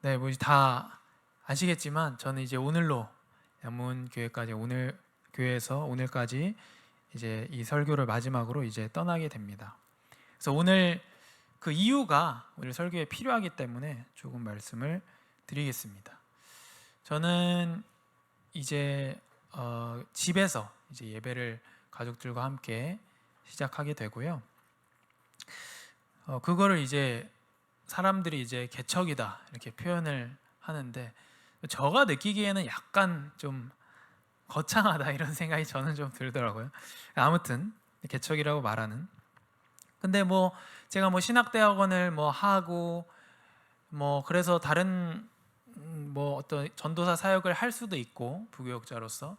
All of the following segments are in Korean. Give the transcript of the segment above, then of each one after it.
네, 뭐 다 아시겠지만 저는 이제 오늘로 양문교회까지 오늘 교회에서 오늘까지 이제 이 설교를 마지막으로 이제 떠나게 됩니다. 그래서 오늘 그 이유가 오늘 설교에 필요하기 때문에 조금 말씀을 드리겠습니다. 저는 이제 집에서 이제 예배를 가족들과 함께 시작하게 되고요. 그거를 이제 사람들이 이제 개척이다 이렇게 표현을 하는데 제가 느끼기에는 약간 좀 거창하다 이런 생각이 저는 좀 들더라고요. 아무튼 개척이라고 말하는. 근데 뭐 제가 뭐 신학대학원을 뭐 하고 뭐 그래서 다른 뭐 어떤 전도사 사역을 할 수도 있고 부교육자로서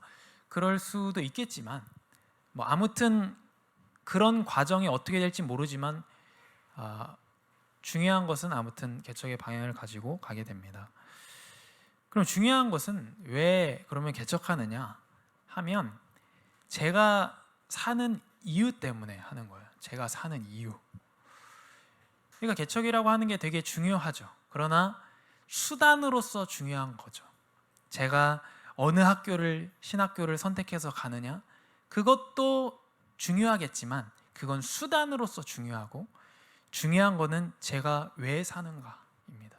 그럴 수도 있겠지만 뭐 아무튼 그런 과정이 어떻게 될지 모르지만 중요한 것은 아무튼 개척의 방향을 가지고 가게 됩니다. 그럼 중요한 것은 왜 그러면 개척하느냐 하면 제가 사는 이유 때문에 하는 거예요. 제가 사는 이유. 그러니까 개척이라고 하는 게 되게 중요하죠. 그러나 수단으로서 중요한 거죠. 제가 어느 학교를 신학교를 선택해서 가느냐 그것도 중요하겠지만 그건 수단으로서 중요하고 중요한 거는 제가 왜 사는가입니다.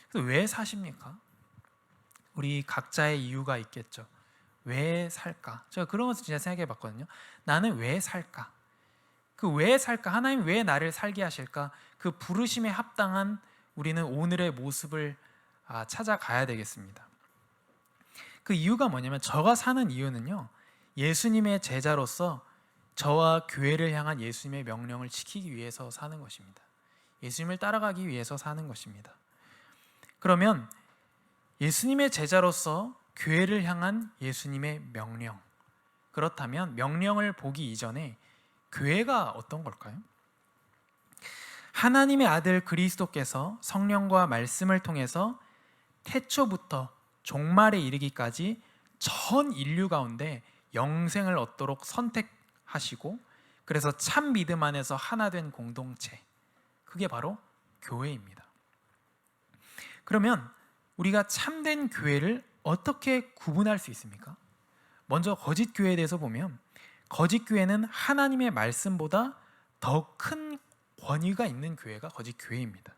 그래서 왜 사십니까? 우리 각자의 이유가 있겠죠. 왜 살까? 제가 그러면서 진짜 생각해 봤거든요. 나는 왜 살까? 그 왜 살까? 하나님 왜 나를 살게 하실까? 그 부르심에 합당한 우리는 오늘의 모습을 찾아가야 되겠습니다. 그 이유가 뭐냐면 제가 사는 이유는요. 예수님의 제자로서 저와 교회를 향한 예수님의 명령을 지키기 위해서 사는 것입니다. 예수님을 따라가기 위해서 사는 것입니다. 그러면 예수님의 제자로서 교회를 향한 예수님의 명령, 그렇다면 명령을 보기 이전에 교회가 어떤 걸까요? 하나님의 아들 그리스도께서 성령과 말씀을 통해서 태초부터 종말에 이르기까지 전 인류 가운데 영생을 얻도록 선택하시고 그래서 참 믿음 안에서 하나 된 공동체, 그게 바로 교회입니다. 그러면 우리가 참된 교회를 어떻게 구분할 수 있습니까? 먼저 거짓 교회에 대해서 보면 거짓 교회는 하나님의 말씀보다 더 큰 권위가 있는 교회가 거짓 교회입니다.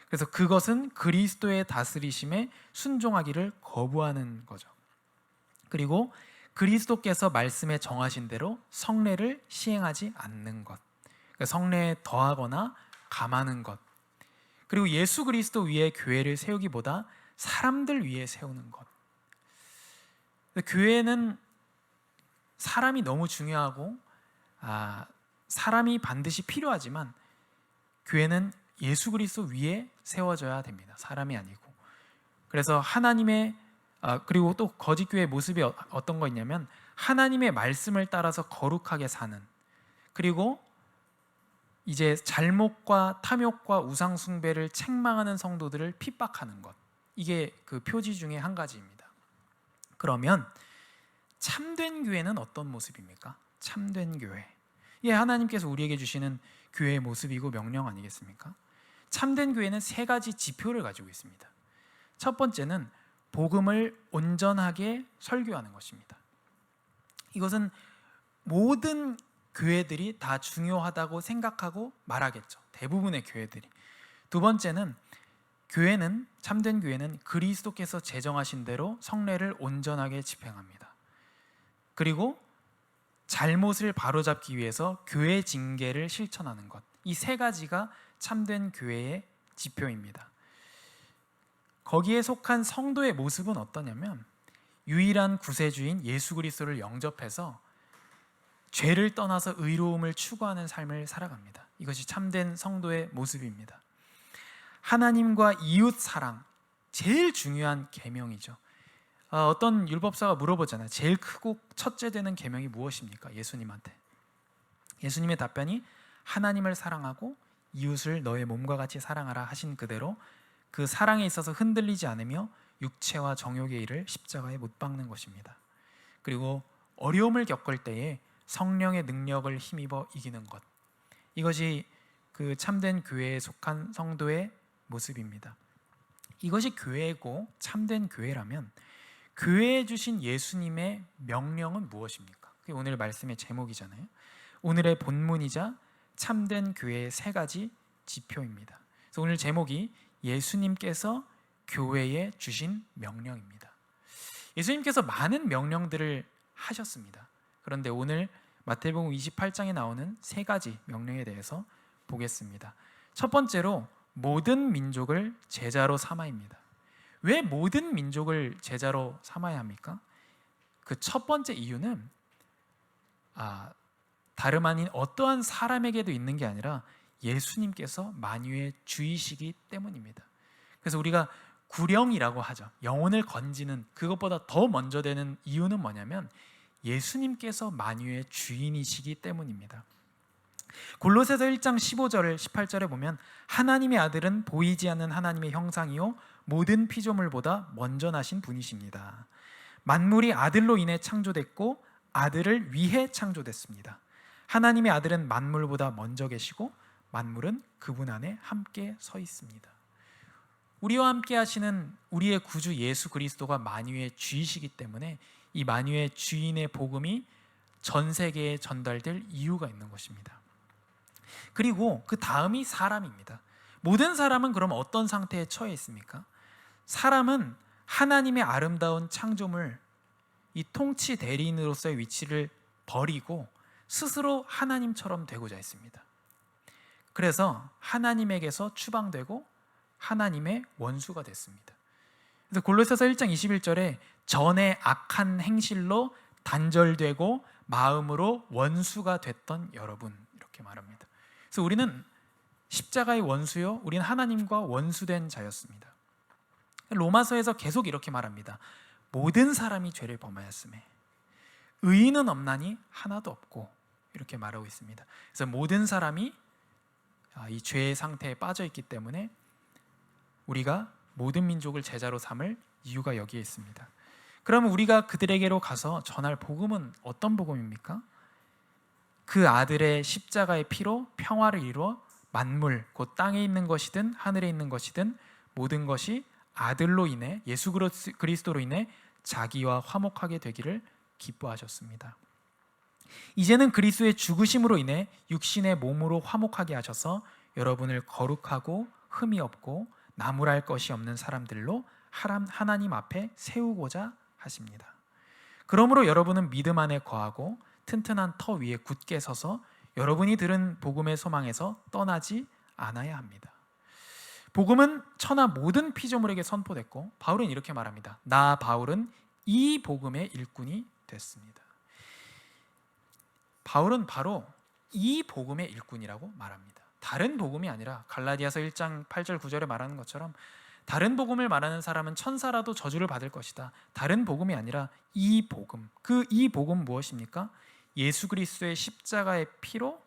그래서 그것은 그리스도의 다스리심에 순종하기를 거부하는 거죠. 그리고 그리스도께서 말씀에 정하신 대로 성례를 시행하지 않는 것, 그러니까 성례에 더하거나 감하는 것, 그리고 예수 그리스도 위에 교회를 세우기보다 사람들 위에 세우는 것. 교회는 사람이 너무 중요하고 사람이 반드시 필요하지만 교회는 예수 그리스도 위에 세워져야 됩니다. 사람이 아니고. 그래서 하나님의 그리고 또 거짓 교회의 모습이 어떤 거 있냐면 하나님의 말씀을 따라서 거룩하게 사는, 그리고 이제 잘못과 탐욕과 우상 숭배를 책망하는 성도들을 핍박하는 것, 이게 그 표지 중에 한 가지입니다. 그러면 참된 교회는 어떤 모습입니까? 참된 교회, 이게 하나님께서 우리에게 주시는 교회의 모습이고 명령 아니겠습니까? 참된 교회는 세 가지 지표를 가지고 있습니다. 첫 번째는 복음을 온전하게 설교하는 것입니다. 이것은 모든 교회들이 다 중요하다고 생각하고 말하겠죠. 대부분의 교회들이. 두 번째는 교회는, 참된 교회는 그리스도께서 제정하신 대로 성례를 온전하게 집행합니다. 그리고 잘못을 바로잡기 위해서 교회 징계를 실천하는 것, 이 세 가지가 참된 교회의 지표입니다. 거기에 속한 성도의 모습은 어떠냐면 유일한 구세주인 예수 그리스도를 영접해서 죄를 떠나서 의로움을 추구하는 삶을 살아갑니다. 이것이 참된 성도의 모습입니다. 하나님과 이웃 사랑, 제일 중요한 계명이죠. 어떤 율법사가 물어보잖아요. 제일 크고 첫째 되는 계명이 무엇입니까? 예수님한테. 예수님의 답변이 하나님을 사랑하고 이웃을 너의 몸과 같이 사랑하라 하신 그대로 그 사랑에 있어서 흔들리지 않으며 육체와 정욕의 일을 십자가에 못 박는 것입니다. 그리고 어려움을 겪을 때에 성령의 능력을 힘입어 이기는 것, 이것이 그 참된 교회에 속한 성도의 모습입니다. 이것이 교회고 참된 교회라면 교회에 주신 예수님의 명령은 무엇입니까? 그게 오늘 말씀의 제목이잖아요. 오늘의 본문이자 참된 교회의 세 가지 지표입니다. 그래서 오늘 제목이 예수님께서 교회에 주신 명령입니다. 예수님께서 많은 명령들을 하셨습니다. 그런데 오늘 마태복음 28장에 나오는 세 가지 명령에 대해서 보겠습니다. 첫 번째로 모든 민족을 제자로 삼아입니다. 왜 모든 민족을 제자로 삼아야 합니까? 그 첫 번째 이유는 다름 아닌 어떠한 사람에게도 있는 게 아니라 예수님께서 만유의 주이시기 때문입니다. 그래서 우리가 구령이라고 하죠. 영혼을 건지는, 그것보다 더 먼저 되는 이유는 뭐냐면 예수님께서 만유의 주인이시기 때문입니다. 골로새서 1장 15절 18절에 보면 하나님의 아들은 보이지 않는 하나님의 형상이요 모든 피조물보다 먼저 나신 분이십니다. 만물이 아들로 인해 창조됐고 아들을 위해 창조됐습니다. 하나님의 아들은 만물보다 먼저 계시고 만물은 그분 안에 함께 서 있습니다. 우리와 함께 하시는 우리의 구주 예수 그리스도가 만유의 주이시기 때문에 이 만유의 주인의 복음이 전 세계에 전달될 이유가 있는 것입니다. 그리고 그 다음이 사람입니다. 모든 사람은 그럼 어떤 상태에 처해 있습니까? 사람은 하나님의 아름다운 창조물, 이 통치 대리인으로서의 위치를 버리고 스스로 하나님처럼 되고자 했습니다. 그래서 하나님에게서 추방되고 하나님의 원수가 됐습니다. 그래서 골로새서 1장 21절에 전에 악한 행실로 단절되고 마음으로 원수가 됐던 여러분, 이렇게 말합니다. 그래서 우리는 십자가의 원수요, 우리는 하나님과 원수된 자였습니다. 로마서에서 계속 이렇게 말합니다. 모든 사람이 죄를 범하였으매 의인은 없나니 하나도 없고, 이렇게 말하고 있습니다. 그래서 모든 사람이 이 죄의 상태에 빠져 있기 때문에 우리가 모든 민족을 제자로 삼을 이유가 여기에 있습니다. 그러면 우리가 그들에게로 가서 전할 복음은 어떤 복음입니까? 그 아들의 십자가의 피로 평화를 이루어 만물, 곧 땅에 있는 것이든 하늘에 있는 것이든 모든 것이 아들로 인해, 예수 그리스도로 인해 자기와 화목하게 되기를 기뻐하셨습니다. 이제는 그리스도의 죽으심으로 인해 육신의 몸으로 화목하게 하셔서 여러분을 거룩하고 흠이 없고 나무랄 것이 없는 사람들로 하나님 앞에 세우고자 하십니다. 그러므로 여러분은 믿음 안에 거하고 튼튼한 터 위에 굳게 서서 여러분이 들은 복음의 소망에서 떠나지 않아야 합니다. 복음은 천하 모든 피조물에게 선포됐고 바울은 이렇게 말합니다. 나 바울은 이 복음의 일꾼이 됐습니다. 바울은 바로 이 복음의 일꾼이라고 말합니다. 다른 복음이 아니라 갈라디아서 1장 8절 9절에 말하는 것처럼 다른 복음을 말하는 사람은 천사라도 저주를 받을 것이다. 다른 복음이 아니라 이 복음. 그 이 복음 무엇입니까? 예수 그리스도의 십자가의 피로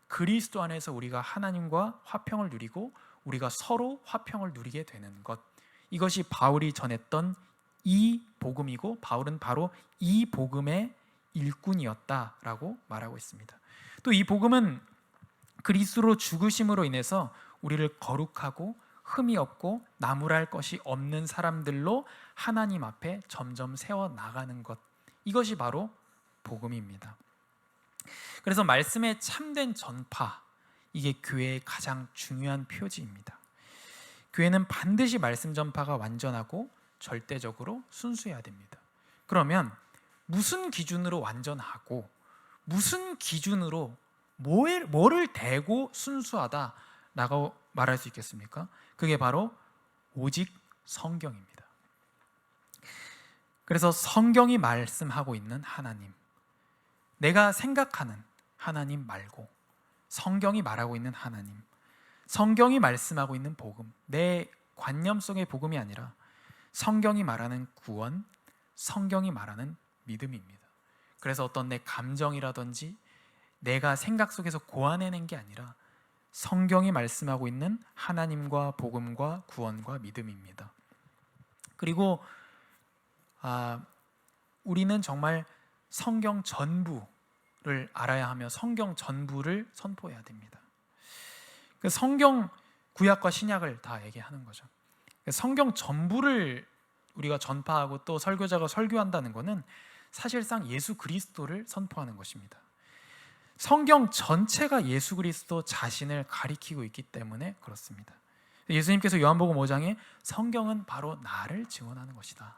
그리스도 안에서 우리가 하나님과 화평을 누리고 우리가 서로 화평을 누리게 되는 것. 이것이 바울이 전했던 이 복음이고 바울은 바로 이 복음의 일꾼이었다라고 말하고 있습니다. 또 이 복음은 그리스도로 죽으심으로 인해서 우리를 거룩하고 흠이 없고 나무랄 것이 없는 사람들로 하나님 앞에 점점 세워 나가는 것, 이것이 바로 복음입니다. 그래서 말씀의 참된 전파, 이게 교회의 가장 중요한 표지입니다. 교회는 반드시 말씀 전파가 완전하고 절대적으로 순수해야 됩니다. 그러면 무슨 기준으로 완전하고 무슨 기준으로 뭐를 대고 순수하다라고 말할 수 있겠습니까? 그게 바로 오직 성경입니다. 그래서 성경이 말씀하고 있는 하나님, 내가 생각하는 하나님 말고 성경이 말하고 있는 하나님, 성경이 말씀하고 있는 복음, 내 관념 속의 복음이 아니라 성경이 말하는 구원, 성경이 말하는 믿음입니다. 그래서 어떤 내 감정이라든지 내가 생각 속에서 고안해낸 게 아니라 성경이 말씀하고 있는 하나님과 복음과 구원과 믿음입니다. 그리고 우리는 정말 성경 전부를 알아야 하며 성경 전부를 선포해야 됩니다. 그 성경 구약과 신약을 다 얘기하는 거죠. 성경 전부를 우리가 전파하고 또 설교자가 설교한다는 것은 사실상 예수 그리스도를 선포하는 것입니다. 성경 전체가 예수 그리스도 자신을 가리키고 있기 때문에 그렇습니다. 예수님께서 요한복음 5장에 성경은 바로 나를 증언하는 것이다.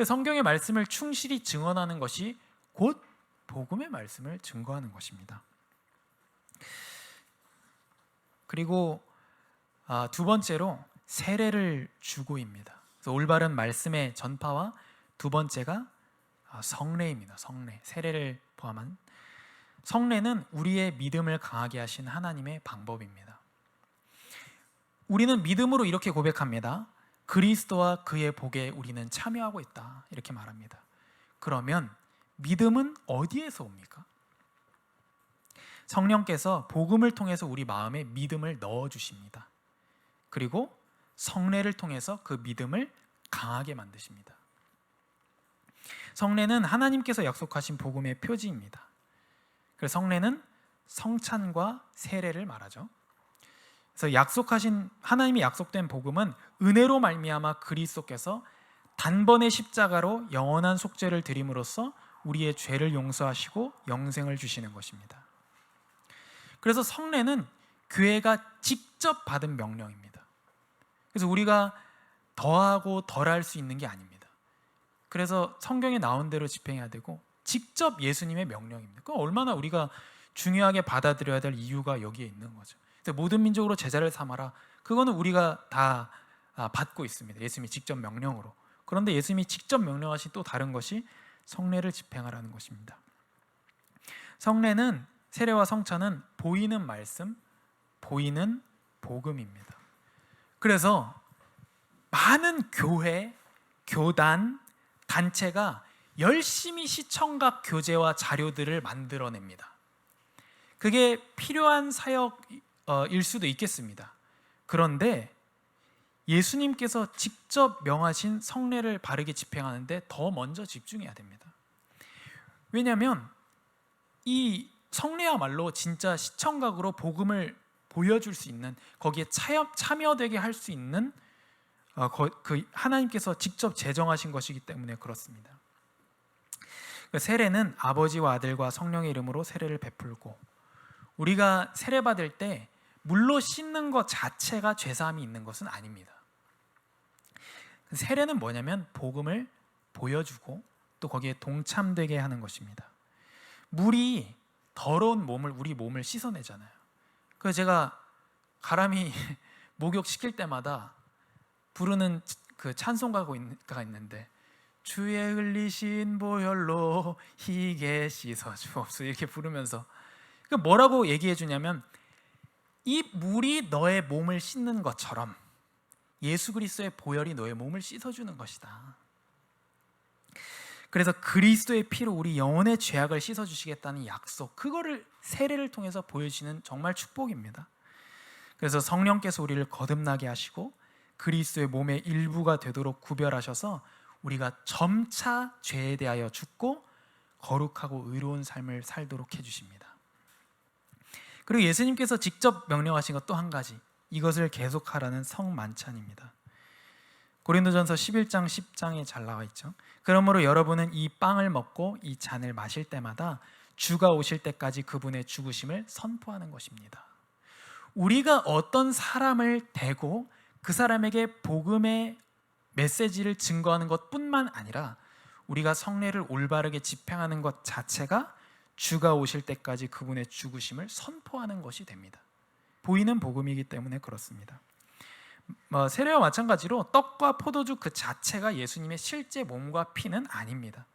성경의 말씀을 충실히 증언하는 것이 곧 복음의 말씀을 증거하는 것입니다. 그리고 두 번째로 세례를 주고입니다. 그래서 올바른 말씀의 전파와 두 번째가 성례입니다. 성례, 세례를 포함한 성례는 우리의 믿음을 강하게 하신 하나님의 방법입니다. 우리는 믿음으로 이렇게 고백합니다. 그리스도와 그의 복에 우리는 참여하고 있다. 이렇게 말합니다. 그러면 믿음은 어디에서 옵니까? 성령께서 복음을 통해서 우리 마음에 믿음을 넣어주십니다. 그리고 성례를 통해서 그 믿음을 강하게 만드십니다. 성례는 하나님께서 약속하신 복음의 표지입니다. 그래서 성례는 성찬과 세례를 말하죠. 그래서 하나님이 약속된 복음은 은혜로 말미암아 그리스도께서 단번에 십자가로 영원한 속죄를 드림으로써 우리의 죄를 용서하시고 영생을 주시는 것입니다. 그래서 성례는 교회가 직접 받은 명령입니다. 그래서 우리가 더하고 덜할 수 있는 게 아닙니다. 그래서 성경에 나온 대로 집행해야 되고 직접 예수님의 명령입니다. 그럼 얼마나 우리가 중요하게 받아들여야 될 이유가 여기에 있는 거죠. 모든 민족으로 제자를 삼아라. 그거는 우리가 다 받고 있습니다. 예수님이 직접 명령으로. 그런데 예수님이 직접 명령하신 또 다른 것이 성례를 집행하라는 것입니다. 성례는 세례와 성찬은 보이는 말씀, 보이는 복음입니다. 그래서 많은 교회, 교단, 단체가 열심히 시청각 교재와 자료들을 만들어냅니다. 그게 필요한 사역일 수도 있겠습니다. 그런데 예수님께서 직접 명하신 성례를 바르게 집행하는데 더 먼저 집중해야 됩니다. 왜냐하면 이 성례야말로 진짜 시청각으로 복음을 보여줄 수 있는, 거기에 참여되게 할 수 있는 그 하나님께서 직접 제정하신 것이기 때문에 그렇습니다. 세례는 아버지와 아들과 성령의 이름으로 세례를 베풀고, 우리가 세례 받을 때 물로 씻는 것 자체가 죄사함이 있는 것은 아닙니다. 세례는 뭐냐면 복음을 보여주고 또 거기에 동참되게 하는 것입니다. 물이 더러운 우리 몸을 씻어내잖아요. 그래서 제가 가람이 목욕 시킬 때마다 부르는 그 찬송가가 있는데, 주의 흘리신 보혈로 희게 씻어주옵소서, 이렇게 부르면서 뭐라고 얘기해 주냐면, 이 물이 너의 몸을 씻는 것처럼 예수 그리스도의 보혈이 너의 몸을 씻어주는 것이다. 그래서 그리스도의 피로 우리 영혼의 죄악을 씻어주시겠다는 약속, 그거를 세례를 통해서 보여주시는 정말 축복입니다. 그래서 성령께서 우리를 거듭나게 하시고 그리스도의 몸의 일부가 되도록 구별하셔서 우리가 점차 죄에 대하여 죽고 거룩하고 의로운 삶을 살도록 해주십니다. 그리고 예수님께서 직접 명령하신 것 또 한 가지, 이것을 계속하라는 성만찬입니다. 고린도전서 11장 10장에 잘 나와 있죠. 그러므로 여러분은 이 빵을 먹고 이 잔을 마실 때마다 주가 오실 때까지 그분의 죽으심을 선포하는 것입니다. 우리가 어떤 사람을 대고 그 사람에게 복음의 메시지를 증거하는 것뿐만 아니라 우리가 성례를 올바르게 집행하는 것 자체가 주가 오실 때까지 그분의 죽으심을 선포하는 것이 됩니다. 보이는 복음이기 때문에 그렇습니다. 세례와 마찬가지로 떡과 포도주 그 자체가 예수님의 실제 몸과 피는 아닙니다.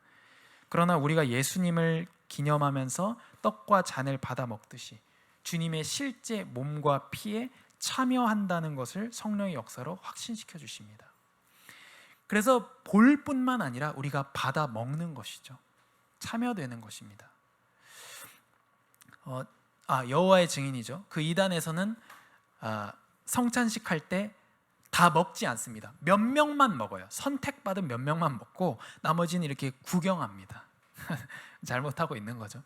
그러나 우리가 예수님을 기념하면서 떡과 잔을 받아 먹듯이 주님의 실제 몸과 피에 참여한다는 것을 성령의 역사로 확신시켜 주십니다. 그래서 볼 뿐만 아니라 우리가 받아 먹는 것이죠. 참여되는 것입니다. 여호와의 증인이죠. 그 이단에서는 성찬식 할 때 다 먹지 않습니다. 몇 명만 먹어요. 선택받은 몇 명만 먹고 나머지는 이렇게 구경합니다. 잘못하고 있는 거죠.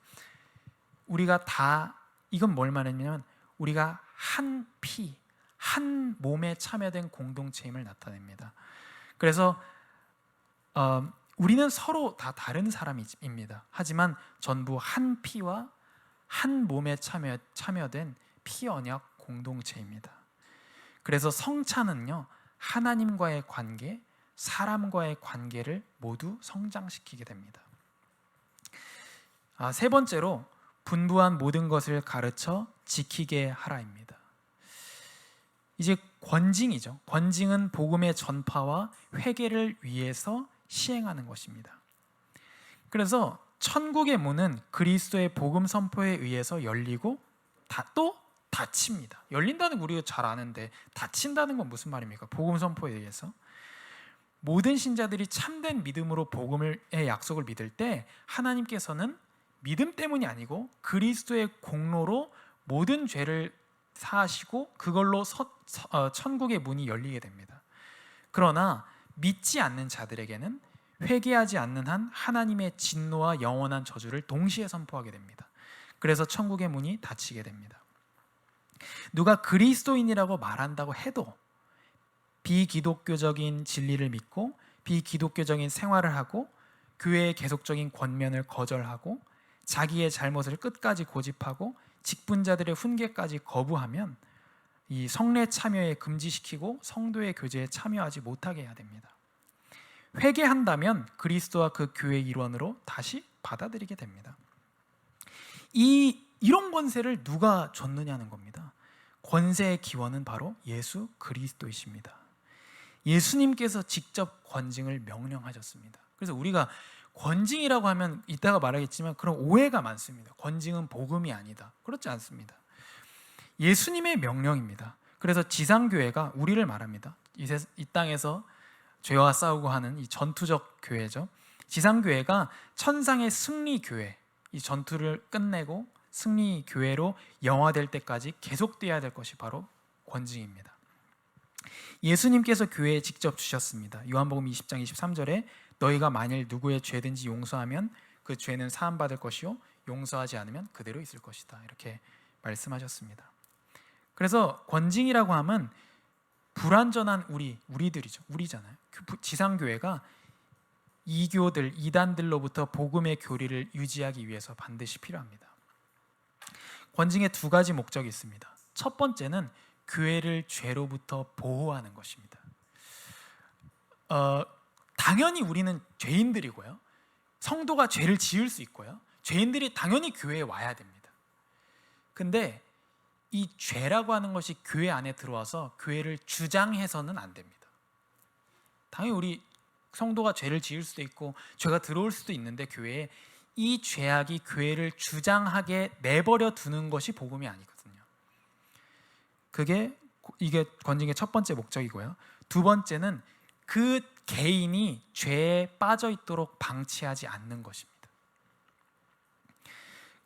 우리가 다 이건 뭘 말하냐면 우리가 한 피, 한 몸에 참여된 공동체임을 나타냅니다. 그래서 우리는 서로 다 다른 사람입니다. 하지만 전부 한 피와 한 몸에 참여된 피 언약 공동체입니다. 그래서 성찬은요, 하나님과의 관계, 사람과의 관계를 모두 성장시키게 됩니다. 세 번째로 분부한 모든 것을 가르쳐 지키게 하라입니다. 이제 권징이죠. 권징은 복음의 전파와 회개를 위해서 시행하는 것입니다. 그래서 천국의 문은 그리스도의 복음 선포에 의해서 열리고 또 닫힙니다. 열린다는 거 우리가 잘 아는데 닫힌다는 건 무슨 말입니까? 복음 선포에 의해서. 모든 신자들이 참된 믿음으로 복음의 약속을 믿을 때 하나님께서는 믿음 때문이 아니고 그리스도의 공로로 모든 죄를 사하시고 그걸로 천국의 문이 열리게 됩니다. 그러나 믿지 않는 자들에게는 회개하지 않는 한 하나님의 진노와 영원한 저주를 동시에 선포하게 됩니다. 그래서 천국의 문이 닫히게 됩니다. 누가 그리스도인이라고 말한다고 해도 비기독교적인 진리를 믿고 비기독교적인 생활을 하고 교회의 계속적인 권면을 거절하고 자기의 잘못을 끝까지 고집하고 직분자들의 훈계까지 거부하면 이 성례 참여에 금지시키고 성도의 교제에 참여하지 못하게 해야 됩니다. 회개한다면 그리스도와 그 교회의 일원으로 다시 받아들이게 됩니다. 이런 권세를 누가 줬느냐는 겁니다. 권세의 기원은 바로 예수 그리스도이십니다. 예수님께서 직접 권징을 명령하셨습니다. 그래서 우리가 권징이라고 하면 이따가 말하겠지만 그런 오해가 많습니다. 권징은 복음이 아니다. 그렇지 않습니다. 예수님의 명령입니다. 그래서 지상교회가 우리를 말합니다. 이 땅에서 죄와 싸우고 하는 이 전투적 교회죠. 지상교회가 천상의 승리교회, 이 전투를 끝내고 승리교회로 영화될 때까지 계속되어야 될 것이 바로 권징입니다. 예수님께서 교회에 직접 주셨습니다. 요한복음 20장 23절에 너희가 만일 누구의 죄든지 용서하면 그 죄는 사함받을 것이요 용서하지 않으면 그대로 있을 것이다. 이렇게 말씀하셨습니다. 그래서 권징이라고 하면 불완전한 우리들이죠. 우리잖아요. 지상교회가 이단들로부터 복음의 교리를 유지하기 위해서 반드시 필요합니다. 권징의 두 가지 목적이 있습니다. 첫 번째는 교회를 죄로부터 보호하는 것입니다. 당연히 우리는 죄인들이고요. 성도가 죄를 지을 수 있고요. 죄인들이 당연히 교회에 와야 됩니다. 근데 이 죄라고 하는 것이 교회 안에 들어와서 교회를 주장해서는 안 됩니다. 당연히 우리 성도가 죄를 지을 수도 있고 죄가 들어올 수도 있는데 교회에 이 죄악이 교회를 주장하게 내버려 두는 것이 복음이 아니거든요. 이게 권징의 첫 번째 목적이고요. 두 번째는 그 개인이 죄에 빠져 있도록 방치하지 않는 것입니다.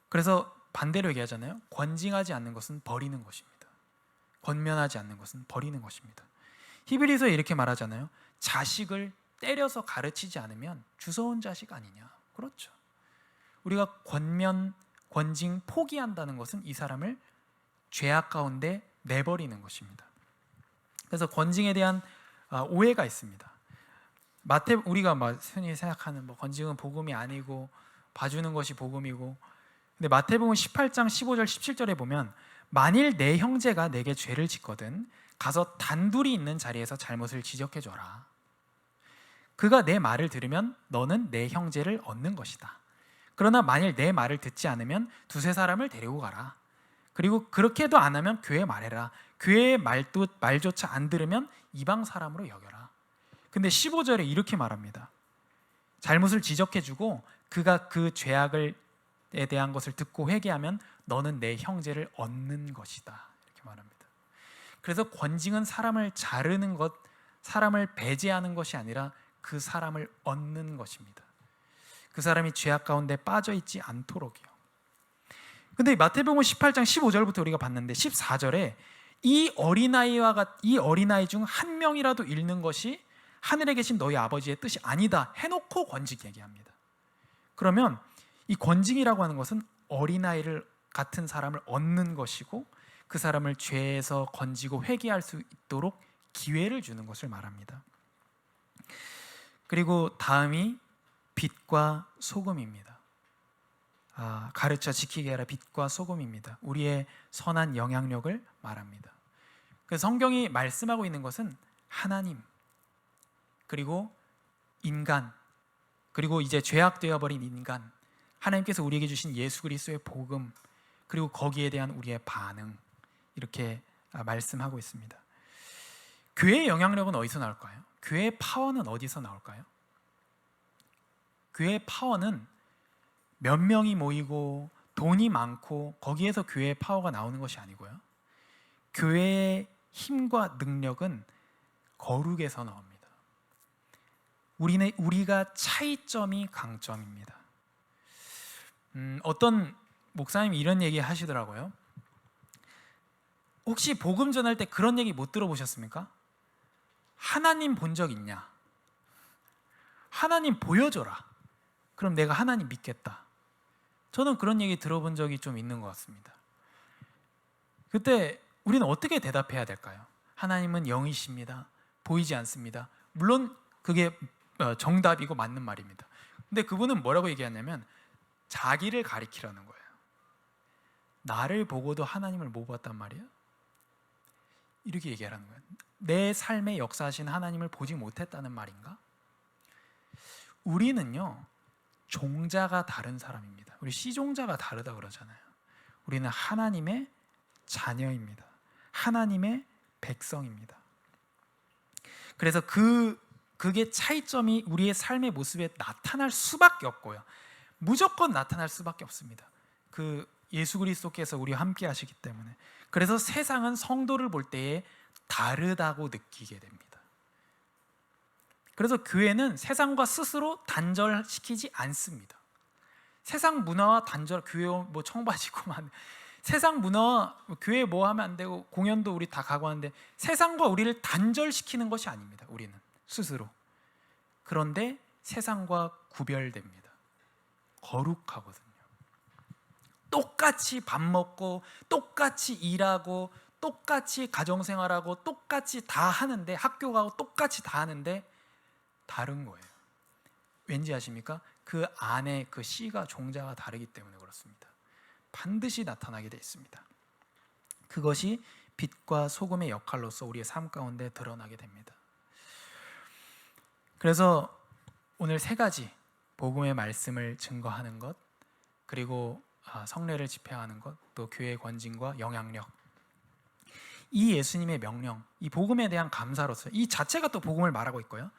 그래서 반대로 얘기하잖아요. 권징하지 않는 것은 버리는 것입니다. 권면하지 않는 것은 버리는 것입니다. 히브리서에 이렇게 말하잖아요. 자식을 때려서 가르치지 않으면 주워온 자식 아니냐. 그렇죠. 우리가 권징 포기한다는 것은 이 사람을 죄악 가운데 내버리는 것입니다. 그래서 권징에 대한 오해가 있습니다. 우리가 흔히 생각하는 권징은 복음이 아니고 봐주는 것이 복음이고, 근데 마태복음 18장 15절 17절에 보면 만일 내 형제가 내게 죄를 짓거든 가서 단둘이 있는 자리에서 잘못을 지적해 줘라. 그가 내 말을 들으면 너는 내 형제를 얻는 것이다. 그러나 만일 내 말을 듣지 않으면 두세 사람을 데리고 가라. 그리고 그렇게도 안 하면 교회에 말해라. 교회의 말조차 안 들으면 이방 사람으로 여겨라. 근데 15절에 이렇게 말합니다. 잘못을 지적해주고 그가 그 죄악에 대한 것을 듣고 회개하면 너는 내 형제를 얻는 것이다. 이렇게 말합니다. 그래서 권징은 사람을 자르는 것, 사람을 배제하는 것이 아니라 그 사람을 얻는 것입니다. 그 사람이 죄악 가운데 빠져 있지 않도록이요. 근데 마태복음 18장 15절부터 우리가 봤는데 14절에 이 어린아이 중 한 명이라도 잃는 것이 하늘에 계신 너희 아버지의 뜻이 아니다 해놓고 권징 얘기합니다. 그러면 이 권징이라고 하는 것은 어린아이를 같은 사람을 얻는 것이고 그 사람을 죄에서 건지고 회개할 수 있도록 기회를 주는 것을 말합니다. 그리고 다음이 빛과 소금입니다. 가르쳐 지키게 하라. 빛과 소금입니다. 우리의 선한 영향력을 말합니다. 그래서 성경이 말씀하고 있는 것은 하나님, 그리고 인간, 그리고 이제 죄악되어 버린 인간, 하나님께서 우리에게 주신 예수 그리스도의 복음, 그리고 거기에 대한 우리의 반응, 이렇게 말씀하고 있습니다. 교회의 영향력은 어디서 나올까요? 교회의 파워는 어디서 나올까요? 교회의 파워는 몇 명이 모이고 돈이 많고 거기에서 교회의 파워가 나오는 것이 아니고요. 교회의 힘과 능력은 거룩에서 나옵니다. 우리가 차이점이 강점입니다. 어떤 목사님이 이런 얘기 하시더라고요. 혹시 복음 전할 때 그런 얘기 못 들어보셨습니까? 하나님 본 적 있냐? 하나님 보여줘라. 그럼 내가 하나님 믿겠다. 저는 그런 얘기 들어본 적이 좀 있는 것 같습니다. 그때 우리는 어떻게 대답해야 될까요? 하나님은 영이십니다. 보이지 않습니다. 물론 그게 정답이고 맞는 말입니다. 근데 그분은 뭐라고 얘기하냐면 자기를 가리키라는 거예요. 나를 보고도 하나님을 못 봤단 말이에요. 이렇게 얘기하라는 거예요. 내 삶에 역사하신 하나님을 보지 못했다는 말인가? 우리는요, 종자가 다른 사람입니다. 우리 씨종자가 다르다 그러잖아요. 우리는 하나님의 자녀입니다. 하나님의 백성입니다. 그래서 그게 차이점이 우리의 삶의 모습에 나타날 수밖에 없고요. 무조건 나타날 수밖에 없습니다. 그 예수 그리스도께서 우리와 함께 하시기 때문에. 그래서 세상은 성도를 볼 때에 다르다고 느끼게 됩니다. 그래서 교회는 세상과 스스로 단절시키지 않습니다. 세상 문화와 단절, 교회 뭐 청바지고 세상 문화와 교회 뭐 하면 안 되고 공연도 우리 다 가고 하는데 세상과 우리를 단절시키는 것이 아닙니다. 우리는 스스로. 그런데 세상과 구별됩니다. 거룩하거든요. 똑같이 밥 먹고 똑같이 일하고 똑같이 가정생활하고 똑같이 다 하는데 학교 가고 똑같이 다 하는데 다른 거예요. 왠지 아십니까? 그 안에 그 씨가 종자가 다르기 때문에 그렇습니다. 반드시 나타나게 되어 있습니다. 그것이 빛과 소금의 역할로서 우리의 삶 가운데 드러나게 됩니다. 그래서 오늘 세 가지 복음의 말씀을 증거하는 것, 그리고 성례를 집행하는 것, 또 교회의 권징과 영향력, 이 예수님의 명령, 이 복음에 대한 감사로서 이 자체가 또 복음을 말하고 있고요.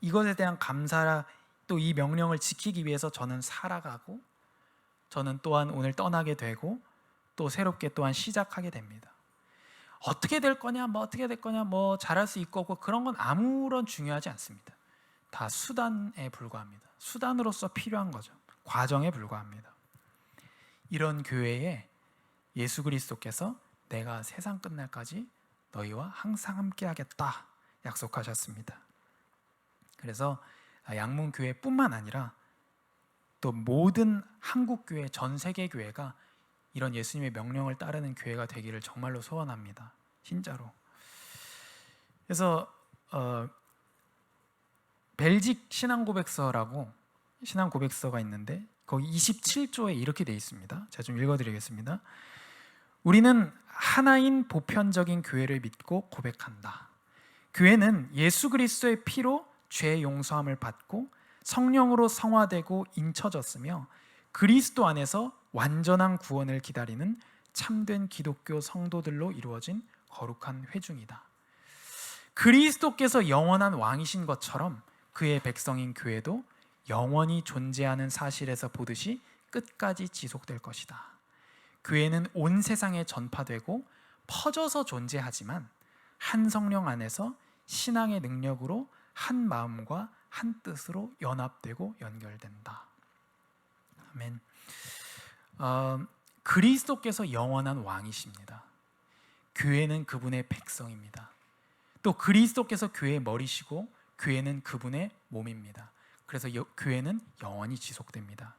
이것에 대한 감사, 또 이 명령을 지키기 위해서 저는 살아가고 저는 또한 오늘 떠나게 되고 또 새롭게 또한 시작하게 됩니다. 어떻게 될 거냐, 어떻게 될 거냐, 잘할 수 있고 없고 그런 건 아무런 중요하지 않습니다. 다 수단에 불과합니다. 수단으로서 필요한 거죠. 과정에 불과합니다. 이런 교회에 예수 그리스도께서 내가 세상 끝날까지 너희와 항상 함께 하겠다 약속하셨습니다. 그래서 양문교회뿐만 아니라 또 모든 한국교회, 전 세계 교회가 이런 예수님의 명령을 따르는 교회가 되기를 정말로 소원합니다. 진짜로. 그래서 벨직 신앙고백서라고 신앙고백서가 있는데 거기 27조에 이렇게 되어 있습니다. 제가 좀 읽어드리겠습니다. 우리는 하나인 보편적인 교회를 믿고 고백한다. 교회는 예수 그리스도의 피로 죄 용서함을 받고 성령으로 성화되고 인쳐졌으며 그리스도 안에서 완전한 구원을 기다리는 참된 기독교 성도들로 이루어진 거룩한 회중이다. 그리스도께서 영원한 왕이신 것처럼 그의 백성인 교회도 영원히 존재하는 사실에서 보듯이 끝까지 지속될 것이다. 교회는 온 세상에 전파되고 퍼져서 존재하지만 한 성령 안에서 신앙의 능력으로 한 마음과 한 뜻으로 연합되고 연결된다. 아멘. 그리스도께서 영원한 왕이십니다. 교회는 그분의 백성입니다. 또 그리스도께서 교회의 머리시고 교회는 그분의 몸입니다. 그래서 교회는 영원히 지속됩니다.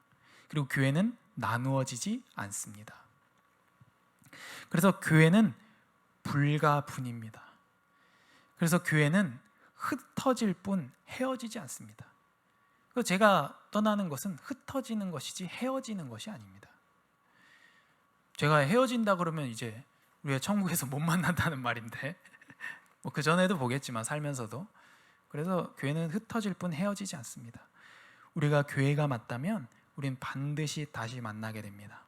그리고 교회는 나누어지지 않습니다. 그래서 교회는 불가분입니다. 그래서 교회는 흩어질 뿐 헤어지지 않습니다. 제가 떠나는 것은 흩어지는 것이지 헤어지는 것이 아닙니다. 제가 헤어진다 그러면 이제 우리가 천국에서 못 만난다는 말인데 뭐 그 전에도 보겠지만 살면서도. 그래서 교회는 흩어질 뿐 헤어지지 않습니다. 우리가 교회가 맞다면 우린 반드시 다시 만나게 됩니다.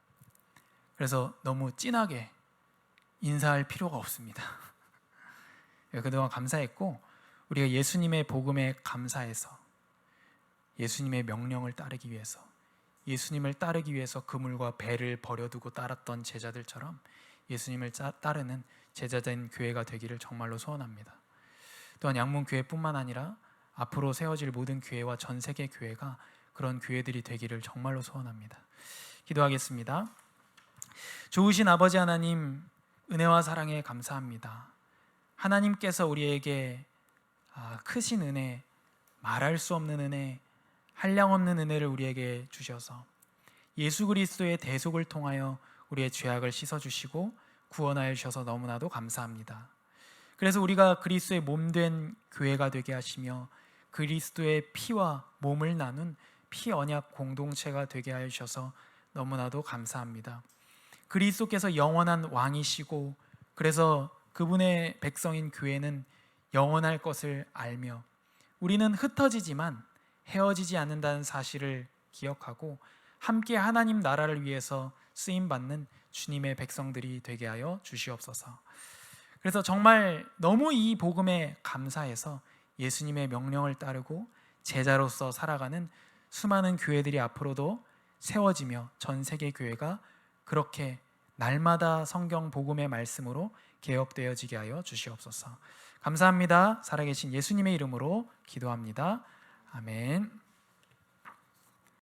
그래서 너무 진하게 인사할 필요가 없습니다. 그동안 감사했고 우리가 예수님의 복음에 감사해서 예수님의 명령을 따르기 위해서, 예수님을 따르기 위해서 그물과 배를 버려두고 따랐던 제자들처럼 예수님을 따르는 제자된 교회가 되기를 정말로 소원합니다. 또한 양문교회뿐만 아니라 앞으로 세워질 모든 교회와 전 세계 교회가 그런 교회들이 되기를 정말로 소원합니다. 기도하겠습니다. 좋으신 아버지 하나님, 은혜와 사랑에 감사합니다. 하나님께서 우리에게 크신 은혜, 말할 수 없는 은혜, 한량없는 은혜를 우리에게 주셔서 예수 그리스도의 대속을 통하여 우리의 죄악을 씻어주시고 구원하여 주셔서 너무나도 감사합니다. 그래서 우리가 그리스도의 몸된 교회가 되게 하시며 그리스도의 피와 몸을 나눈 피 언약 공동체가 되게 하여 주셔서 너무나도 감사합니다. 그리스도께서 영원한 왕이시고 그래서 그분의 백성인 교회는 영원할 것을 알며 우리는 흩어지지만 헤어지지 않는다는 사실을 기억하고 함께 하나님 나라를 위해서 쓰임받는 주님의 백성들이 되게 하여 주시옵소서. 그래서 정말 너무 이 복음에 감사해서 예수님의 명령을 따르고 제자로서 살아가는 수많은 교회들이 앞으로도 세워지며 전 세계 교회가 그렇게 날마다 성경 복음의 말씀으로 개혁되어지게 하여 주시옵소서. 감사합니다. 살아계신 예수님의 이름으로 기도합니다. 아멘.